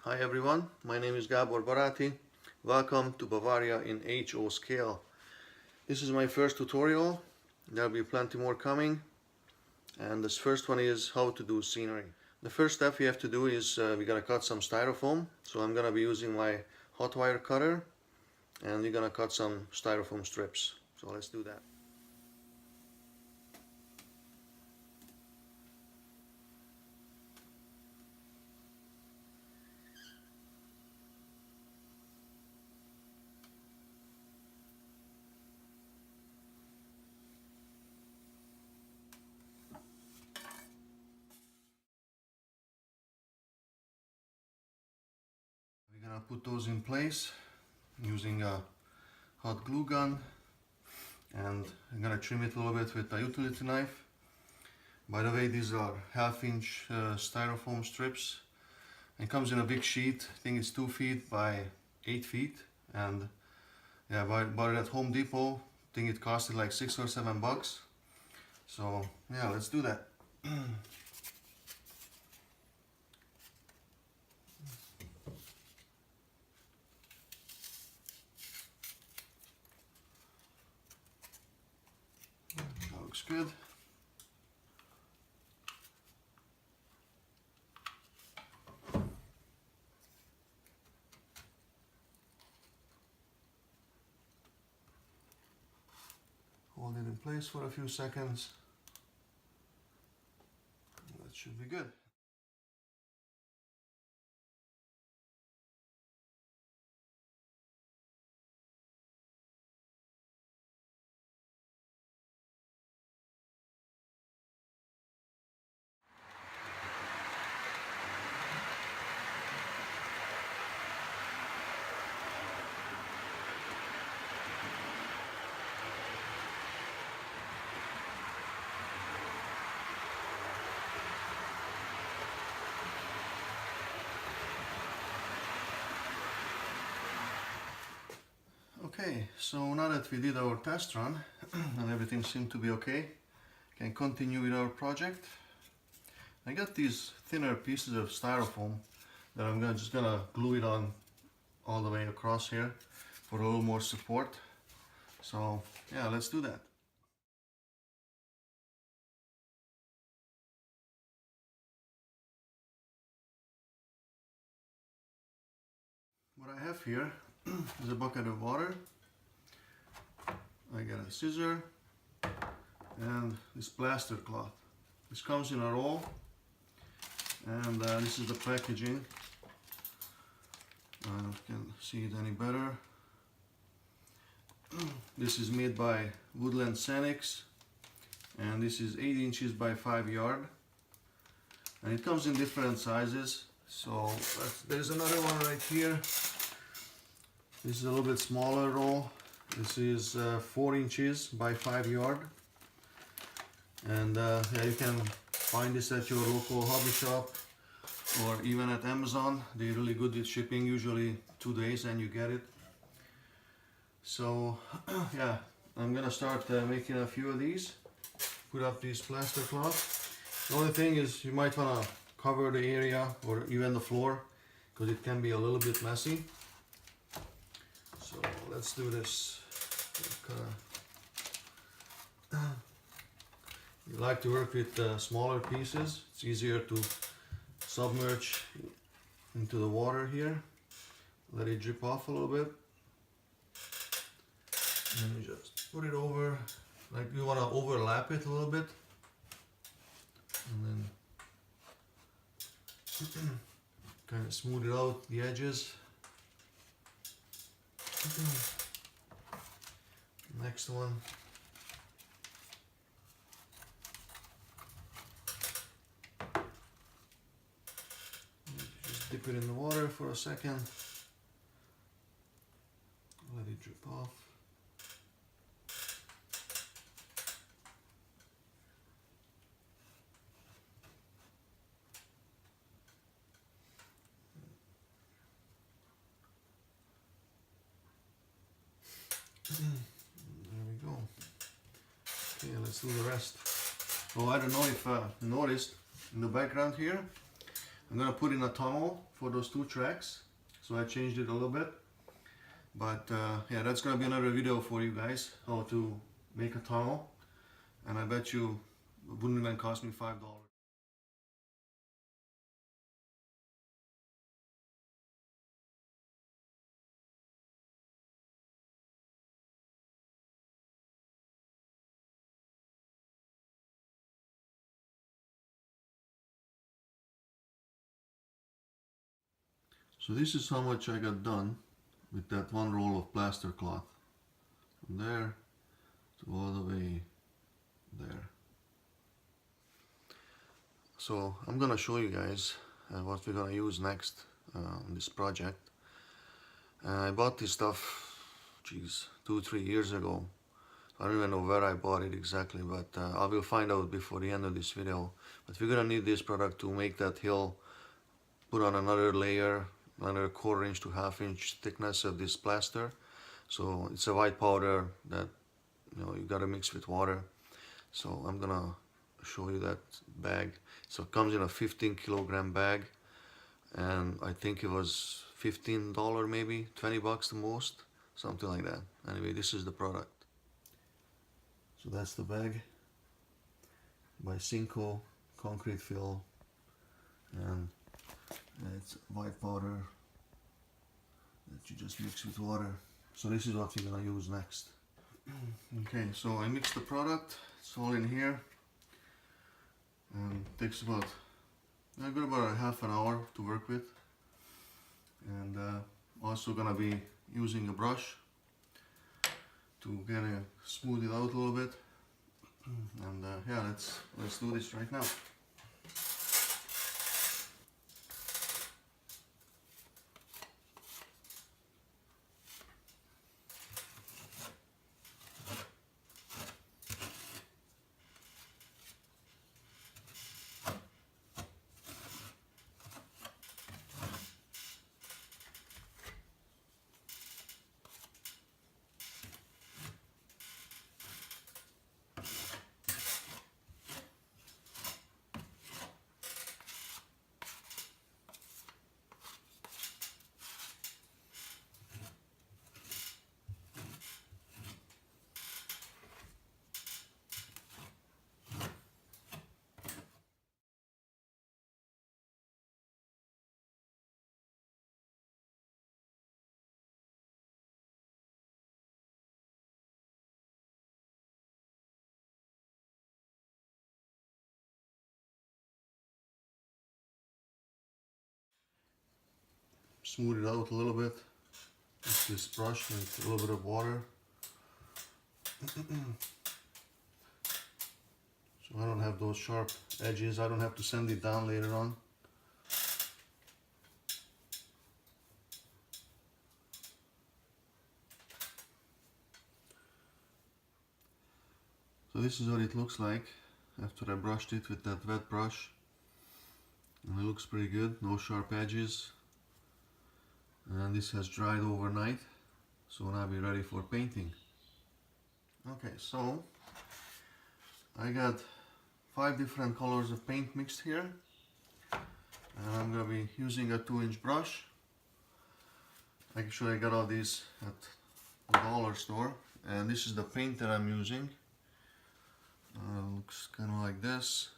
Hi everyone, my name is Gabor Barati. Welcome to Bavaria in HO scale. This is my first tutorial. There'll be plenty more coming. And this first one is how to do scenery. The first step we have to do is we're gonna cut some styrofoam. So I'm gonna be using my hot wire cutter and we're gonna cut some styrofoam strips. So let's do that. We're gonna put those in place using a hot glue gun, and I'm gonna trim it a little bit with a utility knife. By the way, these are half-inch styrofoam strips. It comes in a big sheet. I think it's 2 feet by 8 feet, and yeah, bought it at Home Depot. I think it costed like $6 or $7. So yeah, let's do that. That looks good. Hold it in place for a few seconds. That should be good. Okay, so now that we did our test run and everything seemed to be okay, can continue with our project. I got these thinner pieces of styrofoam that I'm just gonna glue it on all the way across here for a little more support. So yeah, let's do that. What I have here is a bucket of water. I got a scissor and this plaster cloth. This comes in a roll, and this is the packaging. I don't know if you can see it any better. This is made by Woodland Scenics, and this is 8 inches by 5 yard, and it comes in different sizes. So there's another one right here. This is a little bit smaller roll. This is 4 inches by 5 yard, and yeah, you can find this at your local hobby shop or even at Amazon. They're really good with shipping, usually 2 days and you get it. So yeah, I'm gonna start making a few of these. Put up these plaster cloth. The only thing is you might want to cover the area or even the floor, because it can be a little bit messy. So let's do this. You like to work with smaller pieces. It's easier to submerge into the water here. Let it drip off a little bit. And you just put it over, like you want to overlap it a little bit. And then kind of smooth it out the edges. Next one. Just dip it in the water for a second. Let it drip off. There we go. Okay, let's do the rest. Oh, I don't know if you noticed in the background here, I'm gonna put in a tunnel for those two tracks, so I changed it a little bit. But yeah, that's gonna be another video for you guys, how to make a tunnel, and I bet you it wouldn't even cost me $5. So this is how much I got done with that one roll of plaster cloth. From there to all the way there. So I'm gonna show you guys what we're gonna use next on this project. I bought this stuff, geez, 2-3 years ago. I don't even know where I bought it exactly, but I will find out before the end of this video. But we're gonna need this product to make that hill, put on another layer, another 1/4 inch to 1/2 inch thickness of this plaster. So it's a white powder that you gotta mix with water. So I'm gonna show you that bag. So it comes in a 15 kilogram bag, and I think it was $15 maybe, $20 the most, something like that. Anyway, this is the product. So that's the bag by Cinco concrete fill, and it's white powder that you just mix with water. So this is what we're gonna use next. Okay, so I mixed the product, it's all in here, and it takes about a 1/2 an hour to work with. And also gonna be using a brush to kind of smooth it out a little bit. And yeah, let's do this right now. Smooth it out a little bit with this brush with a little bit of water. So I don't have those sharp edges, I don't have to sand it down later on. So this is what it looks like after I brushed it with that wet brush. And it looks pretty good, no sharp edges. And this has dried overnight, so now we're ready for painting. Okay, so I got 5 different colors of paint mixed here, and I'm gonna be using a 2-inch brush. Actually, I got all these at the dollar store, and this is the paint that I'm using. Looks kind of like this.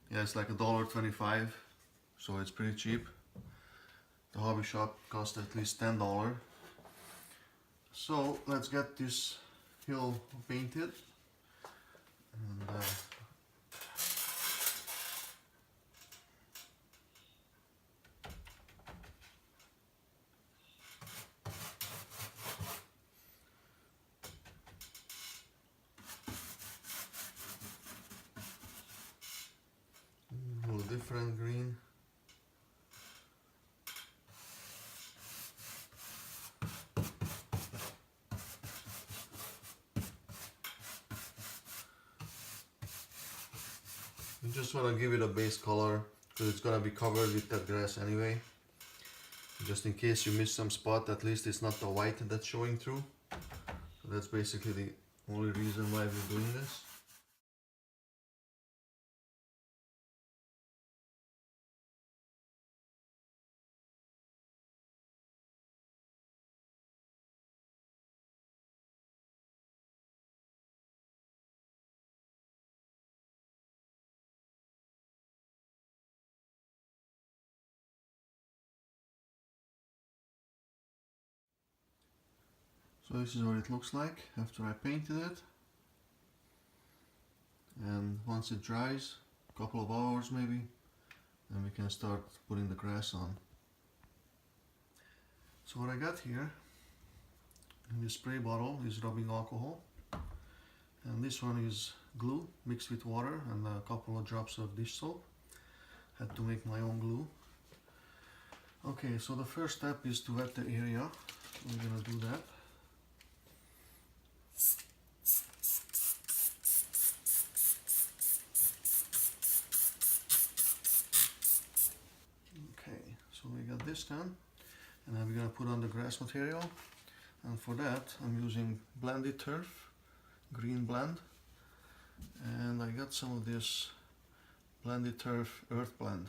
Yeah, it's like $1.25, so it's pretty cheap. The hobby shop cost at least $10. So let's get this hill painted. And, a little different green. You just want to give it a base color because it's going to be covered with that grass anyway. Just in case you miss some spot, at least it's not the white that's showing through. So that's basically the only reason why we're doing this. So this is what it looks like after I painted it. And once it dries, a couple of hours maybe, then we can start putting the grass on. So what I got here in this spray bottle is rubbing alcohol, and this one is glue mixed with water and a couple of drops of dish soap. Had to make my own glue. Okay, so the first step is to wet the area. We're gonna do that. Okay, so we got this done, and now we're gonna put on the grass material. And for that, I'm using blended turf, green blend, and I got some of this blended turf earth blend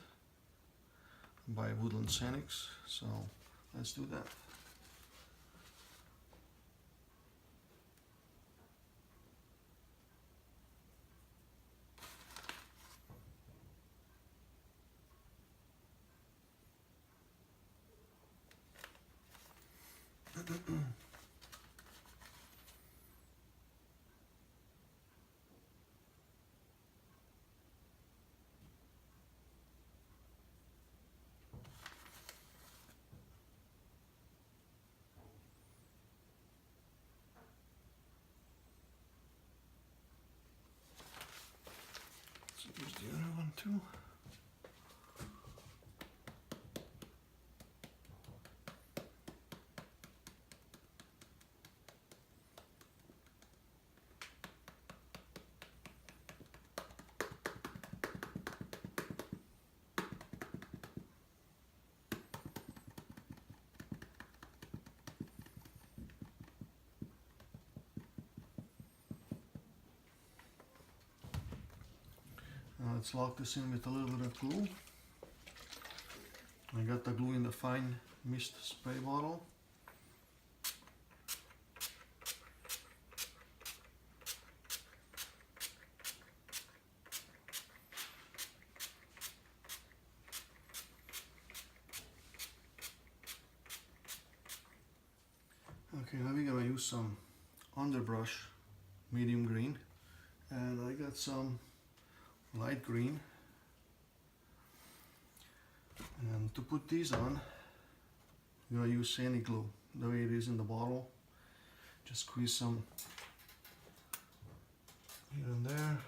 by Woodland Scenics. So let's do that. So use the other one too. Now let's lock this in with a little bit of glue. I got the glue in the fine mist spray bottle. Okay, now we're gonna use some underbrush medium green, and I got some light green. And to put these on, I'm gonna use sandy glue the way it is in the bottle. Just squeeze some here and there.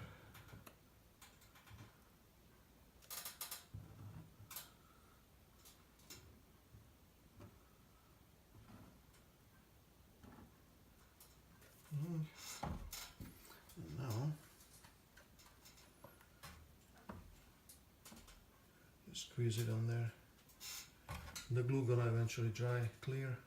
And now just squeeze it on there. The glue gonna eventually dry clear.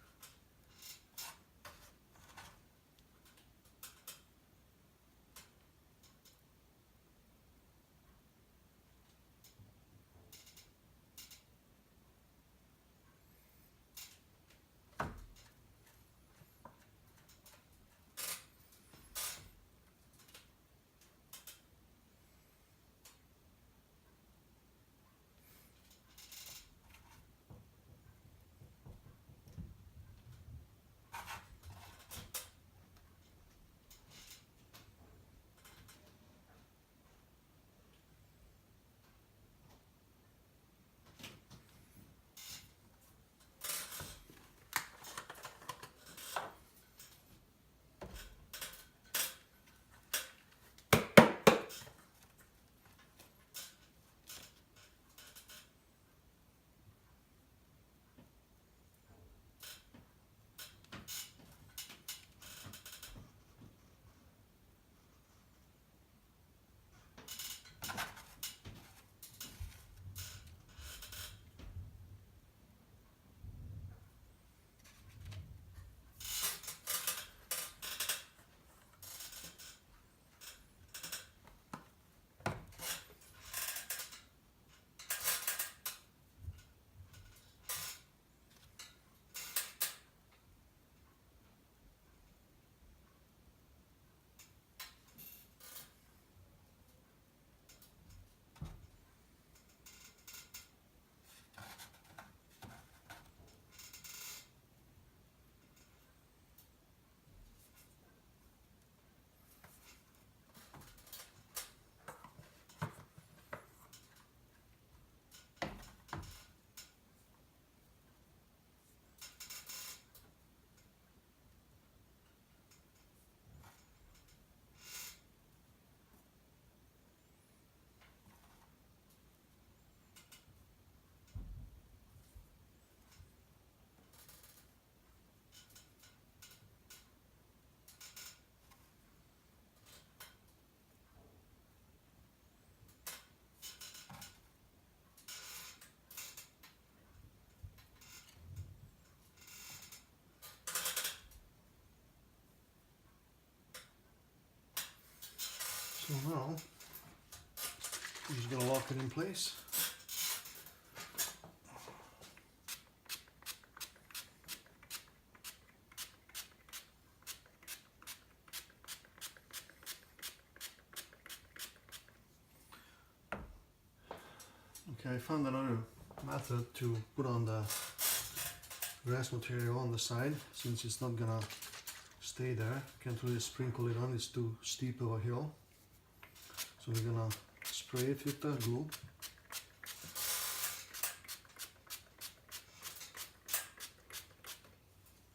So now I'm just gonna lock it in place. Okay, I found another method to put on the grass material on the side, since it's not gonna stay there. Can't really sprinkle it on, it's too steep of a hill. So we're gonna spray it with the glue.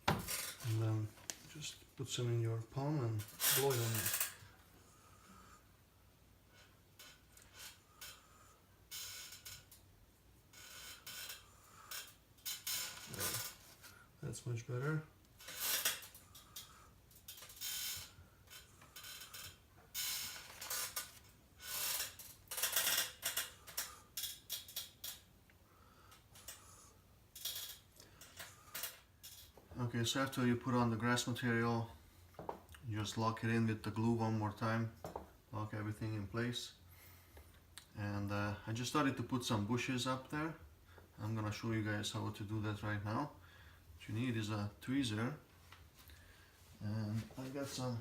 And then just put some in your palm and blow it on it. That's much better. Okay, so after you put on the grass material, you just lock it in with the glue one more time, lock everything in place. And I just started to put some bushes up there. I'm gonna show you guys how to do that right now. What you need is a tweezer, and I got some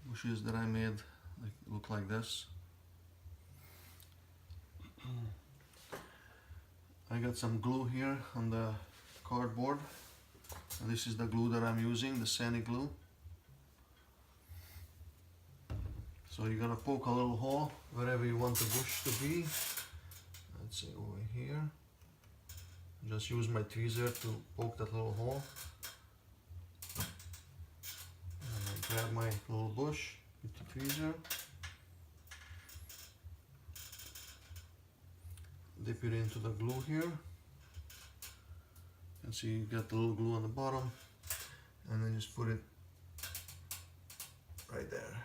bushes that I made look like this. I got some glue here on the cardboard, and this is the glue that I'm using, the Sani glue. So you're gonna poke a little hole wherever you want the bush to be. Let's say over here. Just use my tweezer to poke that little hole. And I grab my little bush with the tweezer. Dip it into the glue here. And see, you got the little glue on the bottom. And then just put it right there.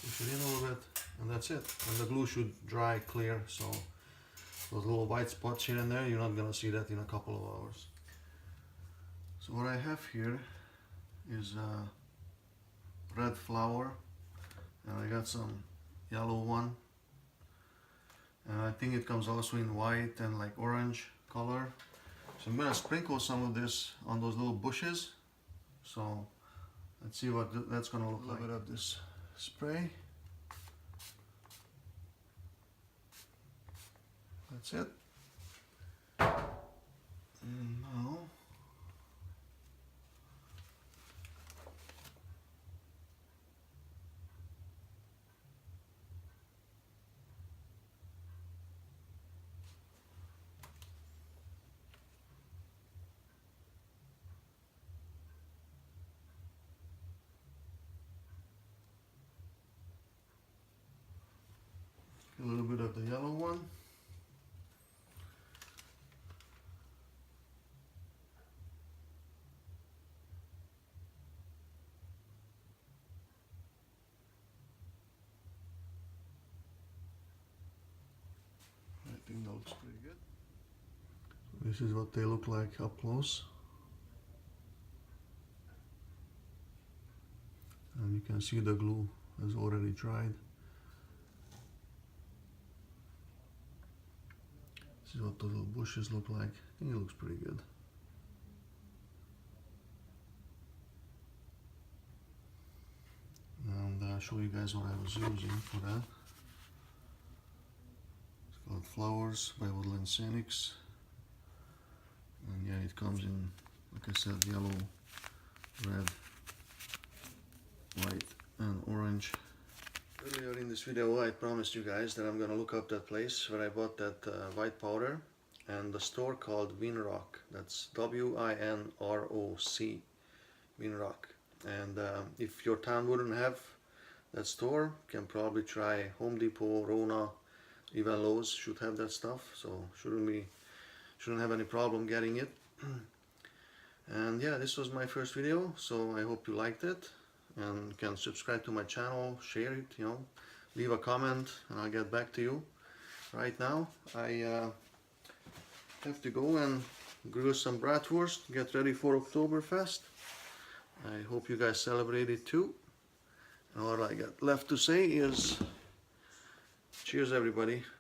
Push it in a little bit, and that's it. And the glue should dry clear, so those little white spots here and there, you're not gonna see that in a couple of hours. So what I have here is a red flower, and I got some yellow one, and I think it comes also in white and like orange color. So I'm gonna sprinkle some of this on those little bushes. So let's see what that's gonna look like. A little bit of this spray. That's it. And now a little bit of the yellow one. I think that looks pretty good. So this is what they look like up close. And you can see the glue has already dried. This is what the little bushes look like. I think it looks pretty good. And I'll show you guys what I was using for that. It's called Flowers by Woodland Scenics. And yeah, it comes in, like I said, yellow, red, white and orange. Earlier in this video I promised you guys that I'm gonna look up that place where I bought that white powder, and the store called Winrock. That's W-I-N-R-O-C, Winrock. And if your town wouldn't have that store, you can probably try Home Depot, Rona, even Lowe's should have that stuff, so shouldn't have any problem getting it. And yeah, this was my first video, so I hope you liked it, and you can subscribe to my channel, share it, you know, leave a comment, and I'll get back to you. Right now I have to go and grill some bratwurst, get ready for Oktoberfest. I hope you guys celebrate it too. And all I got left to say is cheers, everybody.